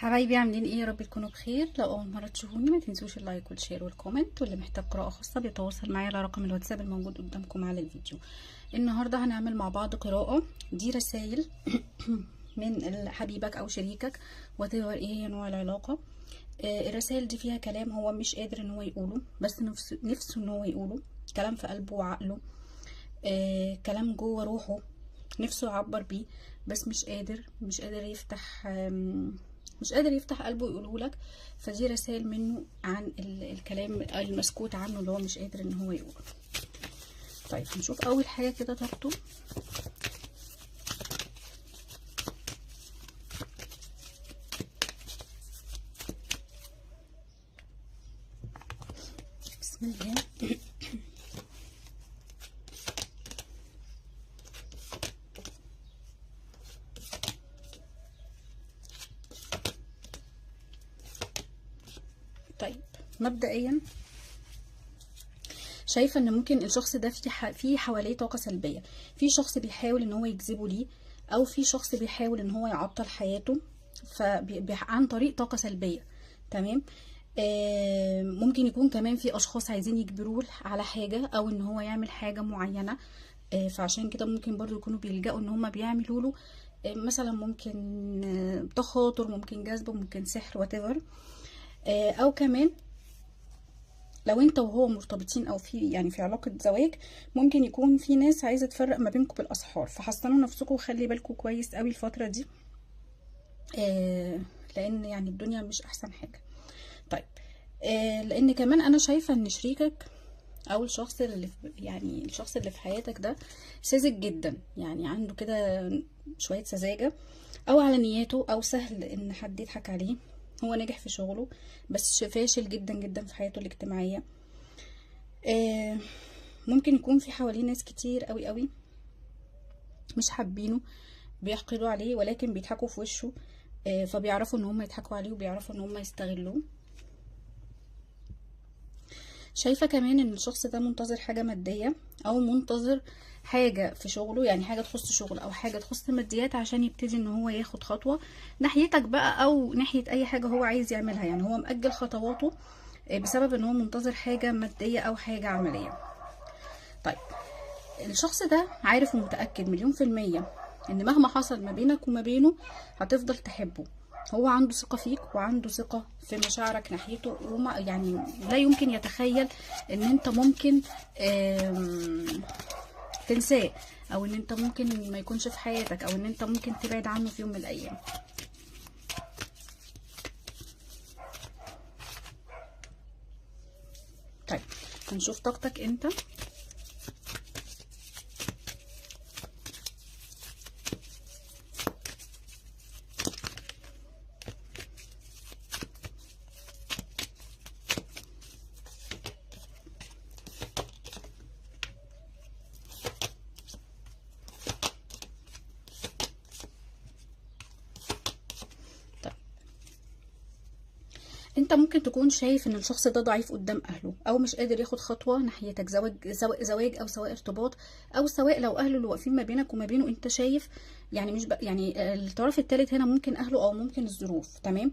حبايبي عاملين ايه؟ يا رب تكونوا بخير. لو اول مره تشوفوني ما تنسوش اللايك والشير والكومنت، واللي محتاج قراءه خاصه بيتواصل معايا على رقم الواتساب الموجود قدامكم على الفيديو. النهارده هنعمل مع بعض قراءه. دي رسائل من حبيبك او شريكك whatever ايه هي نوع العلاقه. الرسائل دي فيها كلام هو مش قادر ان هو يقوله، بس نفسه ان هو يقوله، كلام في قلبه وعقله، كلام جوه روحه نفسه يعبر بيه، بس مش قادر يفتح قلبه يقوله لك. فدي رسائل منه عن الكلام المسكوت عنه اللي هو مش قادر ان هو يقوله. طيب هنشوف اول حاجه كده طاقته. بسم الله. طيب مبدئيا شايفه ان ممكن الشخص ده في حواليه طاقه سلبيه، في شخص بيحاول ان هو يجذبه ليه، او في شخص بيحاول ان هو يعطل حياته عن طريق طاقه سلبيه. تمام. ممكن يكون كمان في اشخاص عايزين يجبروه على حاجه او ان هو يعمل حاجه معينه، فعشان كده ممكن برضو يكونوا بيلجأوا ان هم بيعملوا له مثلا ممكن تخاطر، ممكن جذب، ممكن سحر whatever. او كمان لو انت وهو مرتبطين او في علاقة زواج، ممكن يكون في ناس عايزة تفرق ما بينكم بالاسحار، فحصنوا نفسكم وخلي بالكم كويس قوي الفترة دي، لان يعني الدنيا مش احسن حاجة. طيب لان كمان انا شايفة ان شريكك او الشخص اللي في حياتك ده ساذج جدا، يعني عنده كده شوية سذاجة، او على نياته، او سهل ان حد يضحك عليه. هو ناجح في شغله بس فاشل جدا جدا في حياته الاجتماعية. ممكن يكون في حواليه ناس كتير قوي قوي مش حابينه، بيحقدوا عليه ولكن بيضحكوا في وشه، فبيعرفوا ان هم يضحكوا عليه وبيعرفوا ان هم يستغلوه. شايفة كمان ان الشخص ده منتظر حاجة مادية، او منتظر حاجة في شغله، يعني حاجة تخص شغل او حاجة تخص ماديات، عشان يبتدي ان هو ياخد خطوة ناحيتك بقى، او ناحية اي حاجة هو عايز يعملها. يعني هو مأجل خطواته بسبب ان هو منتظر حاجة مادية او حاجة عملية. طيب الشخص ده عارف ومتأكد 100% ان مهما حصل ما بينك وما بينه هتفضل تحبه. هو عنده ثقة فيك وعنده ثقة في مشاعرك ناحيته، وما يعني لا يمكن يتخيل ان انت ممكن تنساه، او ان انت ممكن ما يكونش في حياتك، او ان انت ممكن تبعد عنه في يوم من الايام. طيب هنشوف طاقتك انت. انت ممكن تكون شايف ان الشخص ده ضعيف قدام اهله، او مش قادر ياخد خطوه ناحيتك، زواج او سواء ارتباط، او سواء لو اهله اللي واقفين ما بينك وما بينه انت شايف يعني مش يعني الطرف الثالث هنا ممكن اهله او ممكن الظروف. تمام.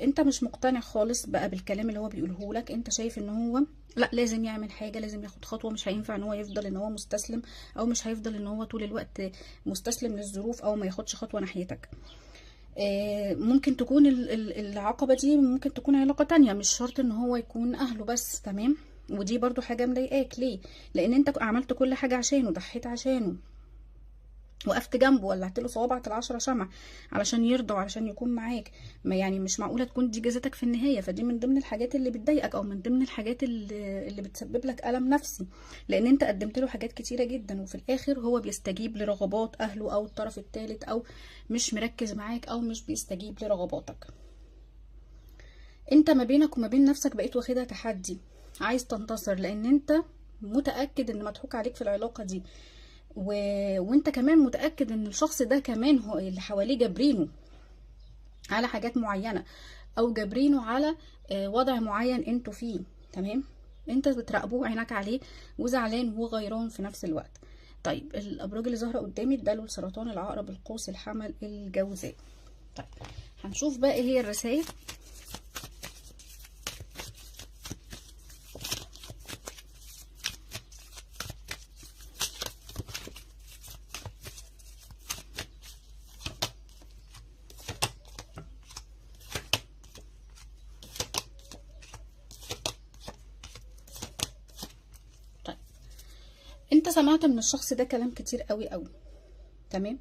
انت مش مقتنع خالص بقى بالكلام اللي هو بيقوله لك. انت شايف ان هو لا، لازم يعمل حاجه، لازم ياخد خطوه، مش هينفع ان هو يفضل ان هو مستسلم، او مش هيفضل ان هو طول الوقت مستسلم للظروف او ما ياخدش خطوه ناحيتك. ممكن تكون العقبة دي ممكن تكون علاقة تانية، مش شرط ان هو يكون اهله بس. تمام. ودي برضو حاجة مضايقاك ليه؟ لان انت عملت كل حاجة عشانه، ضحيت عشانه، وقفت جنبه، ولعت له صوابعك ال10 شمع علشان يرضى وعلشان يكون معاك. ما يعني مش معقولة تكون دي جزاتك في النهاية. فدي من ضمن الحاجات اللي بتضايقك، او من ضمن الحاجات اللي بتسبب لك ألم نفسي، لان انت قدمت له حاجات كتيرة جدا، وفي الاخر هو بيستجيب لرغبات اهله او الطرف الثالث، او مش مركز معاك، او مش بيستجيب لرغباتك. انت ما بينك وما بين نفسك بقيت واخدها تحدي، عايز تنتصر، لان انت متأكد ان مضحوك عليك في العلاقة دي، وانت كمان متأكد ان الشخص ده كمان هو اللي حواليه جابرينه على حاجات معينة، او جابرينه على وضع معين انتوا فيه. تمام. انت بتراقبوه، عينك عليه، وزعلان وغيران في نفس الوقت. طيب الابراج اللي ظاهره قدامي: الدلو، السرطان، العقرب، القوس، الحمل، الجوزاء. طيب هنشوف بقى ايه هي الرسائل. طيب انت سمعت من الشخص ده كلام كتير قوي قوي، تمام؟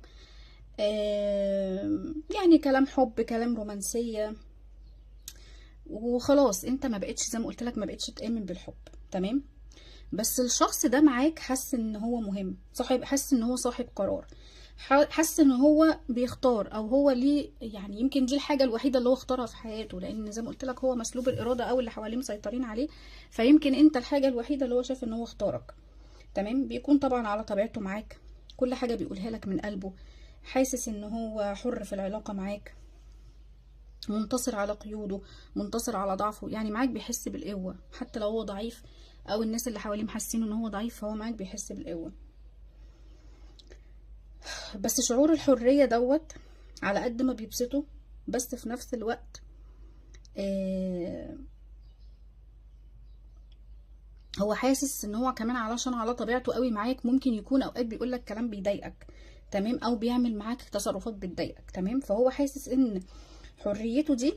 يعني كلام حب، كلام رومانسية، وخلاص انت ما بقتش زي ما قلت لك، ما بقتش تآمن بالحب، تمام؟ بس الشخص ده معاك حاسس ان هو مهم، صاحب، حاسس ان هو صاحب قرار، حاسس ان هو بيختار، او هو ليه يعني، يمكن دي الحاجه الوحيده اللي هو اختارها في حياته، لان زي ما قلت لك هو مسلوب الاراده او اللي حواليه مسيطرين عليه، فيمكن انت الحاجه الوحيده اللي هو شايف ان هو اختارك، تمام؟ بيكون طبعا على طبيعته معاك، كل حاجه بيقولها لك من قلبه، حاسس ان هو حر في العلاقه معاك، منتصر على قيوده، منتصر على ضعفه، يعني معاك بيحس بالقوة حتى لو هو ضعيف، او الناس اللي حواليه محسين ان هو ضعيف، فهو معاك بيحس بالقوة. بس شعور الحرية دوت على قد ما بيبسطه، بس في نفس الوقت هو حاسس ان هو كمان علشان على طبيعته قوي معاك، ممكن يكون اوقات بيقولك كلام بيضايقك، تمام؟ او بيعمل معاك تصرفات بتضايقك، تمام؟ فهو حاسس ان حريته دي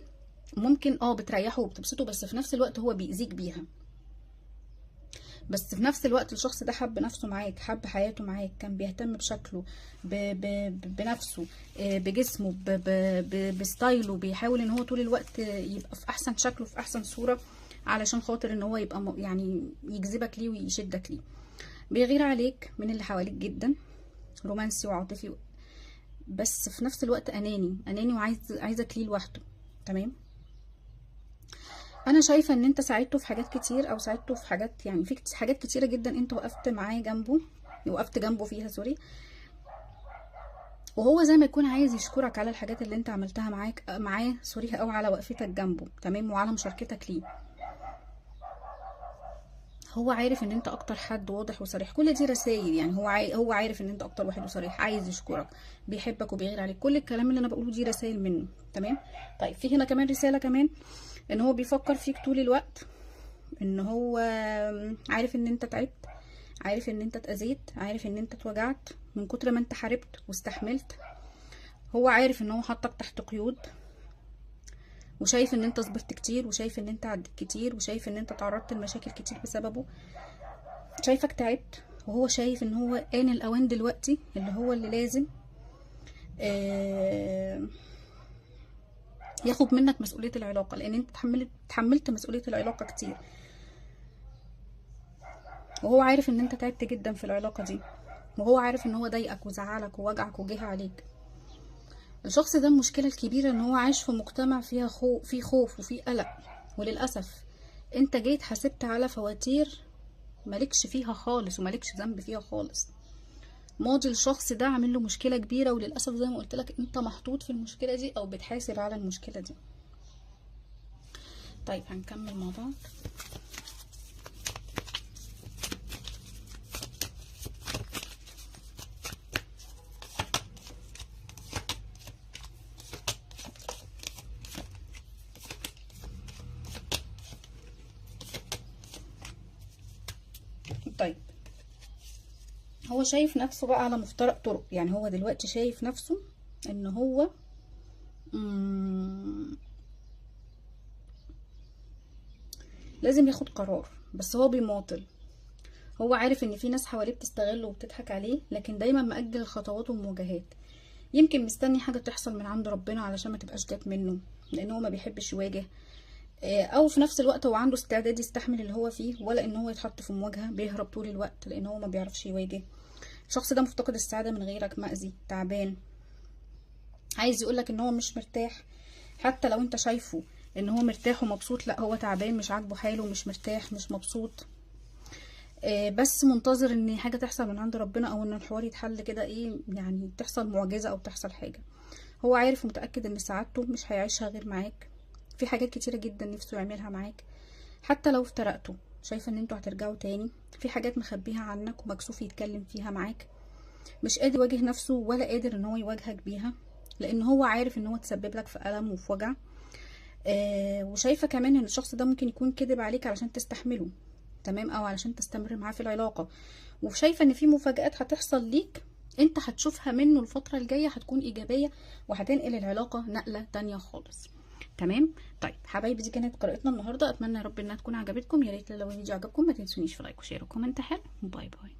ممكن بتريحه وبتبسطه، بس في نفس الوقت هو بيأذيك بيها. بس في نفس الوقت الشخص ده حب نفسه معاك، حب حياته معاك، كان بيهتم بشكله، بنفسه، بجسمه، بستايله، بيحاول ان هو طول الوقت يبقى في احسن شكله، في احسن صورة، علشان خاطر ان هو يبقى يعني يجذبك ليه ويشدك ليه. بيغير عليك من اللي حواليك جدا، رومانسي وعاطفي، بس في نفس الوقت اناني وعايزك ليه لوحده، تمام؟ انا شايفه ان انت ساعدته في حاجات كتير، او ساعدته في حاجات، يعني في حاجات كتيره جدا انت وقفت معاه جنبه، وقفت جنبه فيها، سوري. وهو زي ما يكون عايز يشكرك على الحاجات اللي انت عملتها معاه، سوري، او على وقفتك جنبه، تمام؟ وعلى مشاركتك ليه. هو عارف ان انت اكتر حد واضح وصريح، كل دي رسائل، يعني هو عارف ان انت اكتر واحد وصريح، عايز يشكرك، بيحبك وبيغير عليك، كل الكلام اللي انا بقوله دي رسائل منه، تمام؟ طيب في هنا كمان رساله كمان، ان هو بيفكر فيك طول الوقت، ان هو عارف ان انت تعبت، عارف ان انت اتأذيت، عارف ان انت اتوجعت من كتر ما انت حاربت واستحملت. هو عارف ان هو حطك تحت قيود، وشايف ان انت صبرت كتير، وشايف ان انت عديت كتير، وشايف ان انت تعرضت لمشاكل كتير بسببه، شايفك تعبت، وهو شايف ان هو آن الاوان دلوقتي اللي لازم ياخد منك مسؤولية العلاقة، لان انت تحملت مسؤولية العلاقة كتير، وهو عارف ان انت تعبت جدا في العلاقة دي، وهو عارف ان هو ضايقك وزعلك ووجعك وجه عليك. الشخص ده المشكلة الكبيرة ان هو عايش في مجتمع فيه خوف وفيه قلق، وللأسف انت جيت حاسبت على فواتير مالكش فيها خالص، ومالكش ذنب فيها خالص. ماضي الشخص ده عامل له مشكلة كبيرة، وللأسف زي ما قلت لك انت محطوط في المشكلة دي، او بتحاسب على المشكلة دي. طيب هنكمل مع بعض. طيب هو شايف نفسه بقى على مفترق طرق، يعني هو دلوقتي شايف نفسه ان هو لازم ياخد قرار، بس هو بيماطل. هو عارف ان في ناس حواليه بتستغله وبتضحك عليه، لكن دايما مأجل الخطوات والمواجهات، يمكن مستني حاجة تحصل من عند ربنا علشان ما تبقاش جات منه، لان هو ما بيحبش يواجه، او في نفس الوقت هو عنده استعداد يستحمل اللي هو فيه، ولا ان هو يتحط في مواجهة، بيهرب طول الوقت لان هو ما بيعرفش يواجه. الشخص ده مفتقد السعادة من غيرك، مأذي، تعبان، عايز يقولك ان هو مش مرتاح، حتى لو انت شايفه ان هو مرتاح ومبسوط، لا هو تعبان، مش عاجبه حاله، مش مرتاح، مش مبسوط، بس منتظر ان حاجة تحصل من عند ربنا، او ان الحوار يتحل كده، يعني تحصل معجزة او تحصل حاجة. هو عارف ومتأكد ان سعادته مش هيعيشها غير معاك، في حاجات كتيرة جدا نفسه يعملها معاك، حتى لو افترقتوا شايفة ان انتوا هترجعوا تاني، في حاجات مخبيها عنك ومكسوف يتكلم فيها معاك، مش قادر يواجه نفسه ولا قادر ان هو يواجهك بيها، لان هو عارف ان هو تسبب لك في الم وفي وجع. وشايفه كمان ان الشخص ده ممكن يكون كذب عليك علشان تستحمله، تمام، او علشان تستمر معاه في العلاقه. وشايفه ان في مفاجآت هتحصل ليك انت هتشوفها منه الفتره الجايه، هتكون ايجابيه وهتنقل العلاقه نقله تانية خالص. تمام. طيب حبايبي، دي كانت قراءتنا النهارده، اتمنى يا رب انها تكون عجبتكم. يا ريت لو الفيديو عجبكم ما تنسونيش في لايك وشير وكومنت حلو. باي باي.